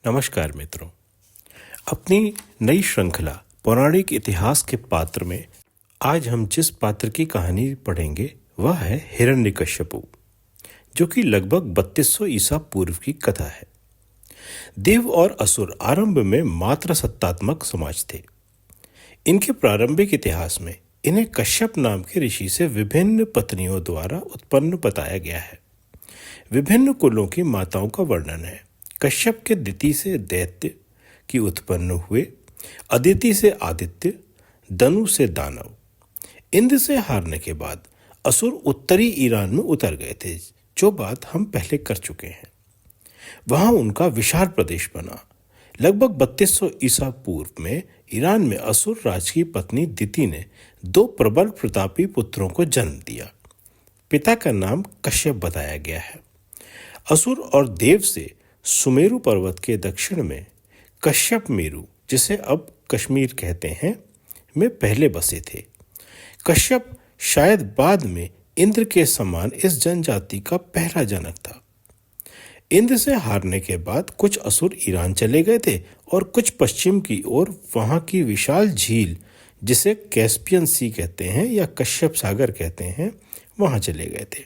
नमस्कार मित्रों। अपनी नई श्रृंखला पौराणिक इतिहास के पात्र में आज हम जिस पात्र की कहानी पढ़ेंगे वह है हिरण्यकश्यपु, जो कि लगभग 3200 ईसा पूर्व की कथा है। देव और असुर आरंभ में मात्र सत्तात्मक समाज थे। इनके प्रारंभिक इतिहास में इन्हें कश्यप नाम के ऋषि से विभिन्न पत्नियों द्वारा उत्पन्न बताया गया है। विभिन्न कुलों की माताओं का वर्णन है। कश्यप के दिति से दैत्य की उत्पन्न हुए, अदिति से आदित्य, दनु से दानव। इंद्र से हारने के बाद असुर उत्तरी ईरान में उतर गए थे, जो बात हम पहले कर चुके हैं। वहां उनका विशाल प्रदेश बना। लगभग 3200 ईसा पूर्व में ईरान में असुर राज की पत्नी दिति ने 2 प्रबल प्रतापी पुत्रों को जन्म दिया। पिता का नाम कश्यप बताया गया है। असुर और देव से सुमेरु पर्वत के दक्षिण में कश्यप मेरु, जिसे अब कश्मीर कहते हैं, में पहले बसे थे। कश्यप शायद बाद में इंद्र के समान इस जनजाति का पहला जनक था। इंद्र से हारने के बाद कुछ असुर ईरान चले गए थे और कुछ पश्चिम की ओर वहां की विशाल झील, जिसे कैस्पियन सी कहते हैं या कश्यप सागर कहते हैं, वहां चले गए थे।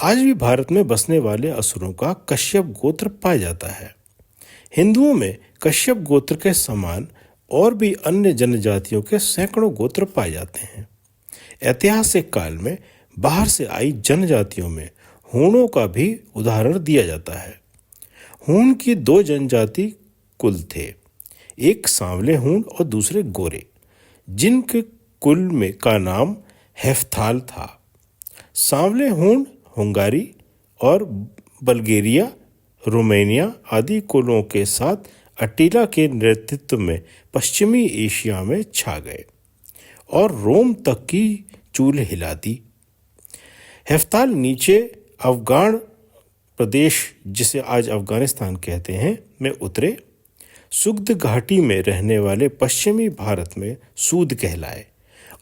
आज भी भारत में बसने वाले असुरों का कश्यप गोत्र पाया जाता है। हिंदुओं में कश्यप गोत्र के समान और भी अन्य जनजातियों के सैकड़ों गोत्र पाए जाते हैं। ऐतिहासिक काल में बाहर से आई जनजातियों में हूणों का भी उदाहरण दिया जाता है। हूण की 2 जनजाति कुल थे, एक सांवले हूण और दूसरे गोरे, जिनके कुल में का नाम हेफ्थाल था। सांवले हूण हंगारी और बल्गेरिया, रोमानिया आदि कुलों के साथ अटीला के नेतृत्व में पश्चिमी एशिया में छा गए और रोम तक की चूल हिला दी। हेफ्ताल नीचे अफगान प्रदेश, जिसे आज अफगानिस्तान कहते हैं, में उतरे। सुगध घाटी में रहने वाले पश्चिमी भारत में सूद कहलाए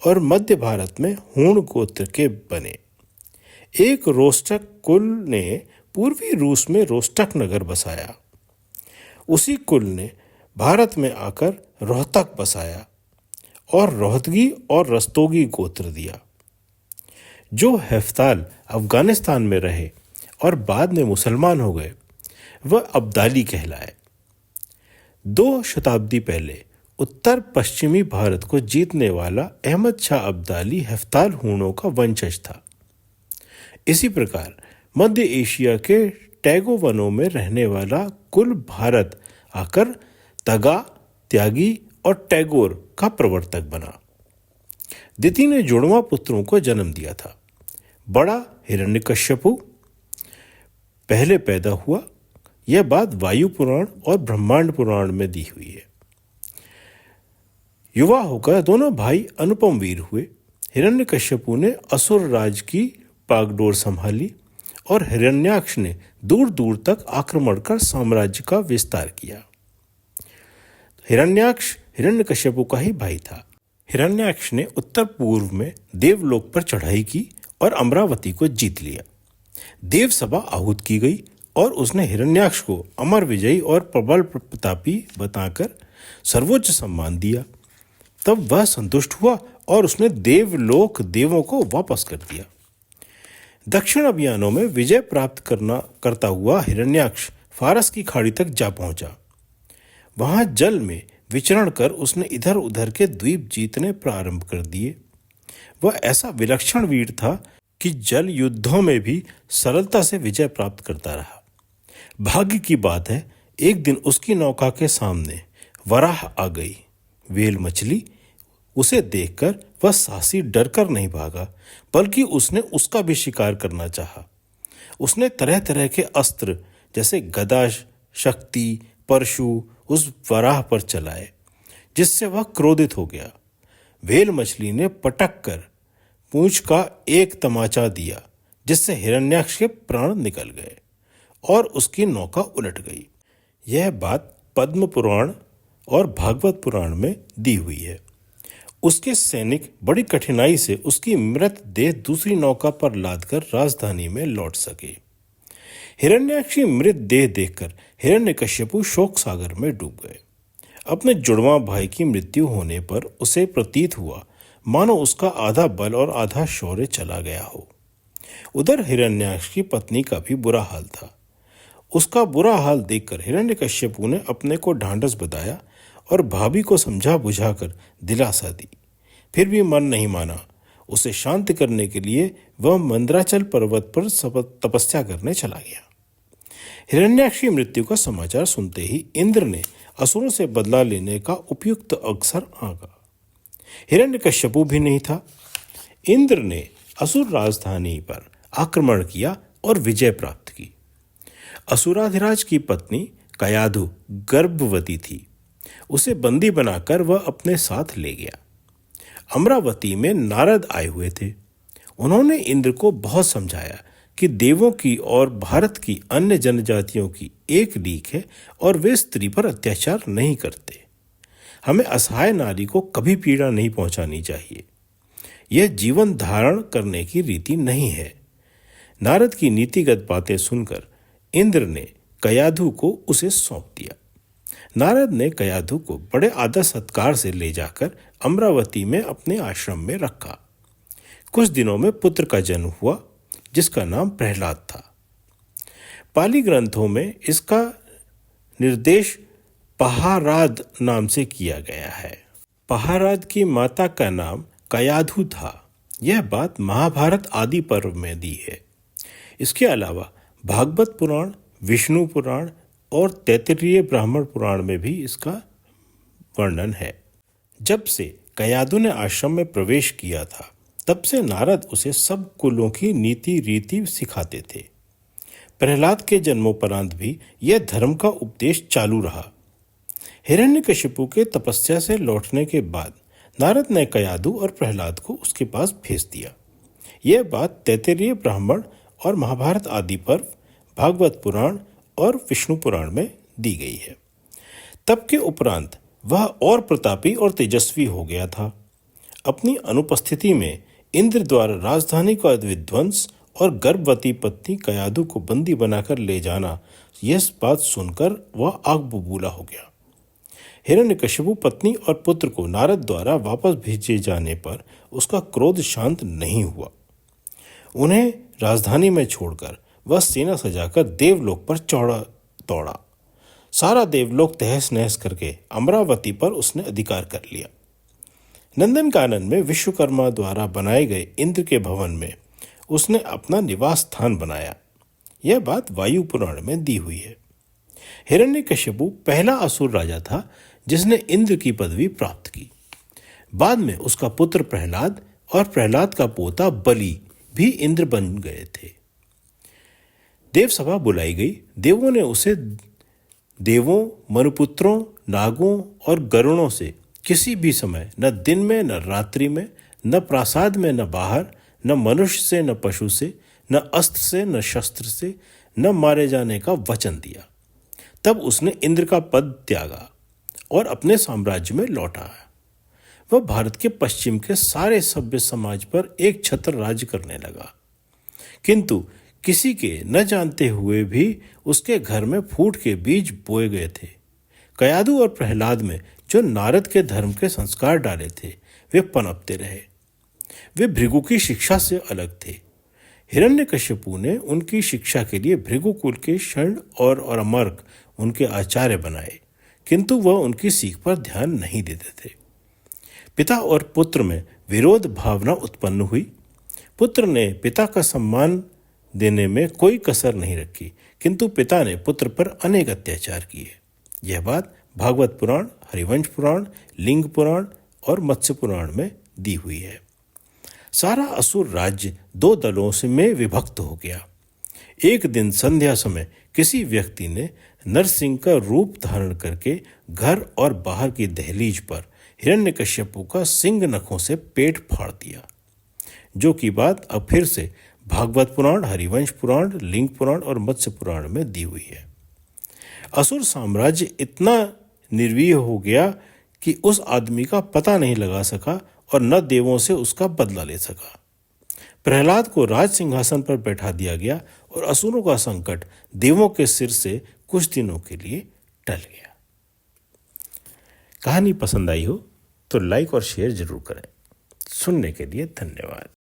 और मध्य भारत में हूण गोत्र के बने। एक रोस्टक कुल ने पूर्वी रूस में रोस्टक नगर बसाया। उसी कुल ने भारत में आकर रोहतक बसाया और रोहतगी और रस्तोगी गोत्र दिया। जो हेफ्ताल अफगानिस्तान में रहे और बाद में मुसलमान हो गए, वह अब्दाली कहलाए। 2 शताब्दी पहले उत्तर पश्चिमी भारत को जीतने वाला अहमद शाह अब्दाली हेफ्ताल हूणों का वंशज था। इसी प्रकार मध्य एशिया के टैगो वनों में रहने वाला कुल भारत आकर तगा, त्यागी और टैगोर का प्रवर्तक बना। दिति ने जुड़वा पुत्रों को जन्म दिया था। बड़ा हिरण्यकश्यपु पहले पैदा हुआ। यह बात वायु पुराण और ब्रह्मांड पुराण में दी हुई है। युवा होकर दोनों भाई अनुपम वीर हुए। हिरण्यकश्यपु ने असुर राज की बागडोर संभाली और हिरण्याक्ष ने दूर दूर तक आक्रमण कर साम्राज्य का विस्तार किया। हिरण्याक्ष हिरण्यकश्यपु का ही भाई था। हिरण्याक्ष ने उत्तर पूर्व में देवलोक पर चढ़ाई की और अमरावती को जीत लिया। देव सभा आहूत की गई और उसने हिरण्याक्ष को अमर विजयी और प्रबल प्रतापी बताकर सर्वोच्च सम्मान दिया। तब वह संतुष्ट हुआ और उसने देवलोक देवों को वापस कर दिया। दक्षिण अभियानों में विजय प्राप्त करता हुआ हिरण्याक्ष फारस की खाड़ी तक जा पहुंचा। वहां जल में विचरण कर उसने इधर उधर के द्वीप जीतने प्रारंभ कर दिए। वह ऐसा विलक्षण वीर था कि जल युद्धों में भी सरलता से विजय प्राप्त करता रहा। भाग्य की बात है, एक दिन उसकी नौका के सामने वराह आ गई। वेल मछली उसे देखकर वह साहसी डरकर नहीं भागा, बल्कि उसने उसका भी शिकार करना चाहा। उसने तरह तरह के अस्त्र जैसे गदा, शक्ति, परशु उस वराह पर चलाए, जिससे वह क्रोधित हो गया। वेल मछली ने पटक कर पूंछ का एक तमाचा दिया, जिससे हिरण्याक्ष के प्राण निकल गए और उसकी नौका उलट गई। यह बात पद्म पुराण और भागवत पुराण में दी हुई है। उसके सैनिक बड़ी कठिनाई से उसकी मृत देह दूसरी नौका पर लादकर राजधानी में लौट सके। हिरण्याक्षी मृत देह देखकर हिरण्यकश्यपु शोक सागर में डूब गए। अपने जुड़वां भाई की मृत्यु होने पर उसे प्रतीत हुआ मानो उसका आधा बल और आधा शौर्य चला गया हो। उधर हिरण्याक्ष की पत्नी का भी बुरा हाल था। उसका बुरा हाल देखकर हिरण्यकश्यपु ने अपने को ढांढस बंधाया और भाभी को समझा बुझाकर दिलासा दी। फिर भी मन नहीं माना। उसे शांत करने के लिए वह मंदराचल पर्वत पर तपस्या करने चला गया। हिरण्याक्ष की मृत्यु का समाचार सुनते ही इंद्र ने असुरों से बदला लेने का उपयुक्त अवसर आंका। हिरण्यकश्यपु भी नहीं था। इंद्र ने असुर राजधानी पर आक्रमण किया और विजय प्राप्त की। असुराधिराज की पत्नी कयाधु गर्भवती थी। उसे बंदी बनाकर वह अपने साथ ले गया। अमरावती में नारद आए हुए थे। उन्होंने इंद्र को बहुत समझाया कि देवों की और भारत की अन्य जनजातियों की एक लीक है और वे स्त्री पर अत्याचार नहीं करते। हमें असहाय नारी को कभी पीड़ा नहीं पहुंचानी चाहिए। यह जीवन धारण करने की रीति नहीं है। नारद की नीतिगत बातें सुनकर इंद्र ने कयाधु को उसे सौंप दिया। नारद ने कयाधु को बड़े आदर सत्कार से ले जाकर अमरावती में अपने आश्रम में रखा। कुछ दिनों में पुत्र का जन्म हुआ जिसका नाम प्रहलाद था। पाली ग्रंथों में इसका निर्देश पहाराद नाम से किया गया है। पहाराद की माता का नाम कयाधु था। यह बात महाभारत आदि पर्व में दी है। इसके अलावा भागवत पुराण, विष्णु पुराण और तैत्तिरीय ब्राह्मण पुराण में भी इसका वर्णन है। जब से कयाधु ने आश्रम में प्रवेश किया था तब से नारद उसे सब कुलों की नीति रीति सिखाते थे। प्रहलाद के जन्मोपरांत भी यह धर्म का उपदेश चालू रहा। हिरण्यकशिपु के तपस्या से लौटने के बाद नारद ने कयाधु और प्रहलाद को उसके पास भेज दिया। यह बात तैत्तिरीय ब्राह्मण और महाभारत आदि पर्व, भागवत पुराण और विष्णु पुराण में दी गई है। तब के उपरांत वह और प्रतापी और तेजस्वी हो गया था। अपनी अनुपस्थिति में इंद्र द्वारा राजधानी का विध्वंस और गर्भवती पत्नी कयाधु को बंदी बनाकर ले जाना, यह बात सुनकर वह आग बबूला हो गया। हिरण्यकशिपु पत्नी और पुत्र को नारद द्वारा वापस भेजे जाने पर उसका क्रोध शांत नहीं हुआ। उन्हें राजधानी में छोड़कर वह सेना सजाकर देवलोक पर दौड़ा। सारा देवलोक तहस नहस करके अमरावती पर उसने अधिकार कर लिया। नंदनकानन में विश्वकर्मा द्वारा बनाए गए इंद्र के भवन में उसने अपना निवास स्थान बनाया। यह बात वायु पुराण में दी हुई है। हिरण्यकशिपु पहला असुर राजा था जिसने इंद्र की पदवी प्राप्त की। बाद में उसका पुत्र प्रहलाद और प्रहलाद का पोता बलि भी इंद्र बन गए थे। देवसभा बुलाई गई। देवों ने उसे देवों, मनुपुत्रों, नागों और गरुणों से किसी भी समय, न दिन में न रात्रि में, न प्रासाद में न बाहर, न मनुष्य से न पशु से, न अस्त्र से न शस्त्र से, न मारे जाने का वचन दिया। तब उसने इंद्र का पद त्यागा और अपने साम्राज्य में लौट आया। वह भारत के पश्चिम के सारे सभ्य समाज पर एक छत्र राज्य करने लगा। किंतु किसी के न जानते हुए भी उसके घर में फूट के बीज बोए गए थे। कयाधु और प्रहलाद में जो नारद के धर्म के संस्कार डाले थे वे पनपते रहे। वे भृगु की शिक्षा से अलग थे। हिरण्यकशिपु ने उनकी शिक्षा के लिए भृगुकुल के शर्ण और अमर्क उनके आचार्य बनाए, किंतु वह उनकी सीख पर ध्यान नहीं देते थे। पिता और पुत्र में विरोध भावना उत्पन्न हुई। पुत्र ने पिता का सम्मान देने में कोई कसर नहीं रखी, किंतु पिता ने पुत्र पर अनेक अत्याचार किए। यह बात भागवत पुराण, हरिवंश पुराण, लिंग पुराण और मत्स्य पुराण में दी हुई है। सारा असुर राज्य दो दलों से में विभक्त हो गया। एक दिन संध्या समय किसी व्यक्ति ने नरसिंह का रूप धारण करके घर और बाहर की दहलीज पर हिरण्यकश्यपु का सिंह नखों से पेट फाड़ दिया, जो की बात अब फिर से भागवत पुराण, हरिवंश पुराण, लिंग पुराण और मत्स्य पुराण में दी हुई है। असुर साम्राज्य इतना निर्वीय हो गया कि उस आदमी का पता नहीं लगा सका और न देवों से उसका बदला ले सका। प्रहलाद को राज सिंहासन पर बैठा दिया गया और असुरों का संकट देवों के सिर से कुछ दिनों के लिए टल गया। कहानी पसंद आई हो तो लाइक और शेयर जरूर करें। सुनने के लिए धन्यवाद।